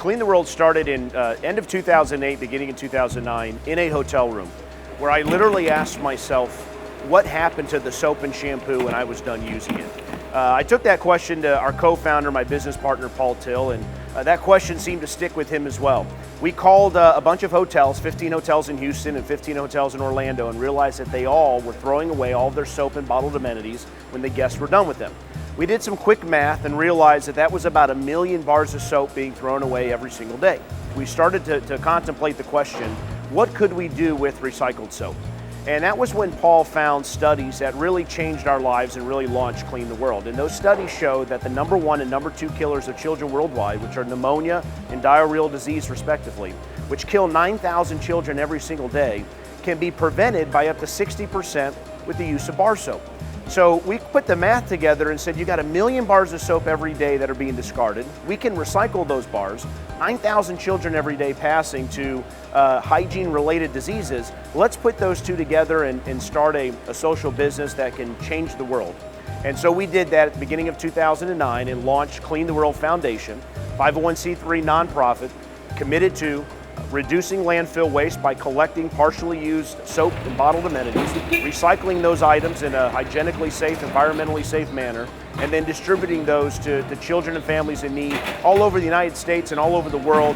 Clean the World started in end of 2008, beginning in 2009, in a hotel room, where I literally asked myself, what happened to the soap and shampoo when I was done using it? I took that question to our co-founder, my business partner, Paul Till, and that question seemed to stick with him as well. We called a bunch of hotels, 15 hotels in Houston and 15 hotels in Orlando, and realized that they all were throwing away all of their soap and bottled amenities when the guests were done with them. We did some quick math and realized that that was about 1 million bars of soap being thrown away every single day. We started to contemplate the question, what could we do with recycled soap? And that was when Paul found studies that really changed our lives and really launched Clean the World. And those studies showed that the #1 and #2 killers of children worldwide, which are pneumonia and diarrheal disease respectively, which kill 9,000 children every single day, can be prevented by up to 60% with the use of bar soap. So we put the math together and said, you got 1 million bars of soap every day that are being discarded. We can recycle those bars. 9,000 children every day passing to hygiene-related diseases. Let's put those two together and start a social business that can change the world. And so we did that at the beginning of 2009 and launched Clean the World Foundation, 501c3 nonprofit, committed to reducing landfill waste by collecting partially used soap and bottled amenities, recycling those items in a hygienically safe, environmentally safe manner, and then distributing those to children and families in need all over the United States and all over the world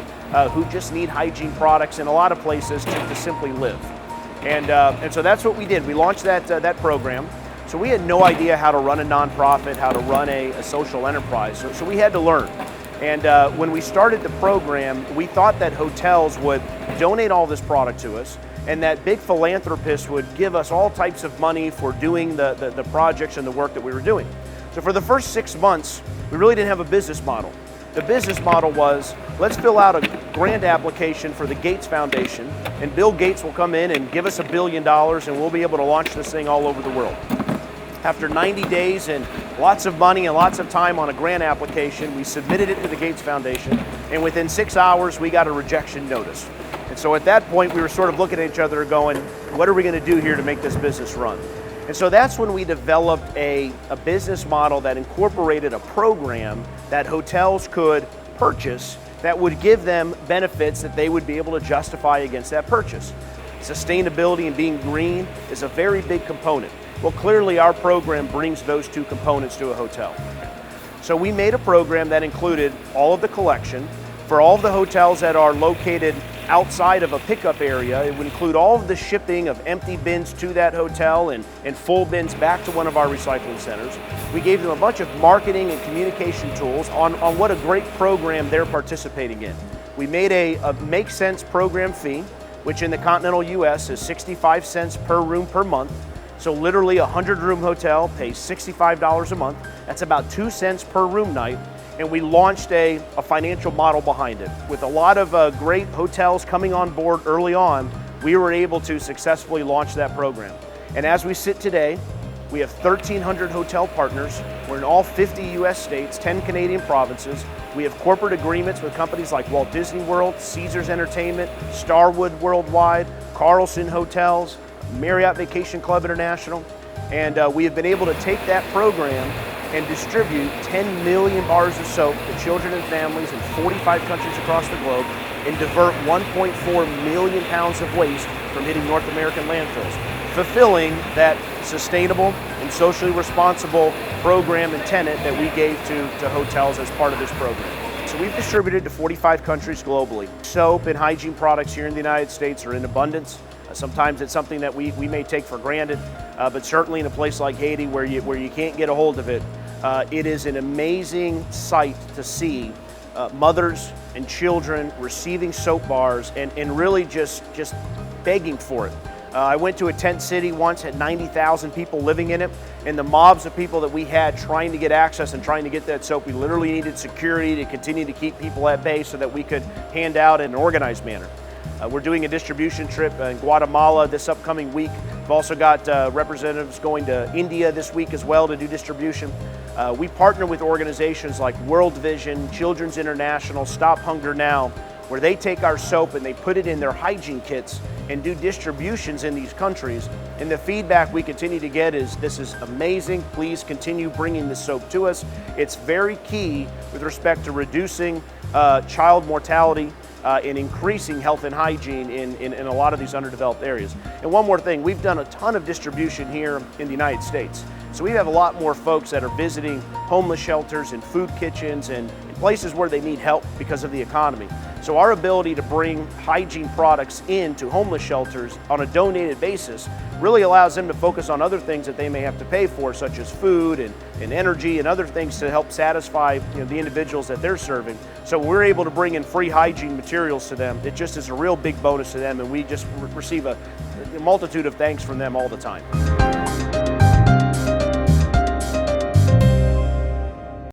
who just need hygiene products in a lot of places to simply live. And so that's what we did. We launched that program. So we had no idea how to run a nonprofit, how to run a social enterprise. So we had to learn. And when we started the program, we thought that hotels would donate all this product to us and that big philanthropists would give us all types of money for doing the projects and the work that we were doing. So for the first 6 months, we really didn't have a business model. The business model was, let's fill out a grant application for the Gates Foundation, and Bill Gates will come in and give us $1 billion, and we'll be able to launch this thing all over the world. After 90 days and lots of money and lots of time on a grant application, we submitted it to the Gates Foundation, and within 6 hours, we got a rejection notice. And so at that point, we were sort of looking at each other going, what are we going to do here to make this business run? And so that's when we developed a business model that incorporated a program that hotels could purchase that would give them benefits that they would be able to justify against that purchase. Sustainability and being green is a very big component. Well, clearly our program brings those two components to a hotel. So we made a program that included all of the collection for all of the hotels that are located outside of a pickup area. It would include all of the shipping of empty bins to that hotel and full bins back to one of our recycling centers. We gave them a bunch of marketing and communication tools on what a great program they're participating in. We made a Make Sense program fee, which in the continental US is 65 cents per room per month. So literally a 100-room hotel pays $65 a month. That's about 2 cents per room night. And we launched a financial model behind it. With a lot of great hotels coming on board early on, we were able to successfully launch that program. And as we sit today, we have 1,300 hotel partners. We're in all 50 US states, 10 Canadian provinces. We have corporate agreements with companies like Walt Disney World, Caesars Entertainment, Starwood Worldwide, Carlson Hotels, Marriott Vacation Club International, and we have been able to take that program and distribute 10 million bars of soap to children and families in 45 countries across the globe and divert 1.4 million pounds of waste from hitting North American landfills, fulfilling that sustainable and socially responsible program and tenet that we gave to hotels as part of this program. So we've distributed to 45 countries globally. Soap and hygiene products here in the United States are in abundance. Sometimes it's something that we may take for granted, but certainly in a place like Haiti where you can't get a hold of it, it is an amazing sight to see mothers and children receiving soap bars and really just begging for it. I went to a tent city once, had 90,000 people living in it, and the mobs of people that we had trying to get access and trying to get that soap, we literally needed security to continue to keep people at bay so that we could hand out in an organized manner. We're doing a distribution trip in Guatemala this upcoming week. We've also got representatives going to India this week as well to do distribution. We partner with organizations like World Vision, Children's International, Stop Hunger Now, where they take our soap and they put it in their hygiene kits and do distributions in these countries And the feedback we continue to get is, this is amazing, please continue bringing this soap to us. It's very key with respect to reducing child mortality and increasing health and hygiene in a lot of these underdeveloped areas. And one more thing, we've done a ton of distribution here in the United States. So we have a lot more folks that are visiting homeless shelters and food kitchens and places where they need help because of the economy. So our ability to bring hygiene products into homeless shelters on a donated basis really allows them to focus on other things that they may have to pay for, such as food and energy and other things to help satisfy the individuals that they're serving. So we're able to bring in free hygiene materials to them. It just is a real big bonus to them, and we just receive a multitude of thanks from them all the time.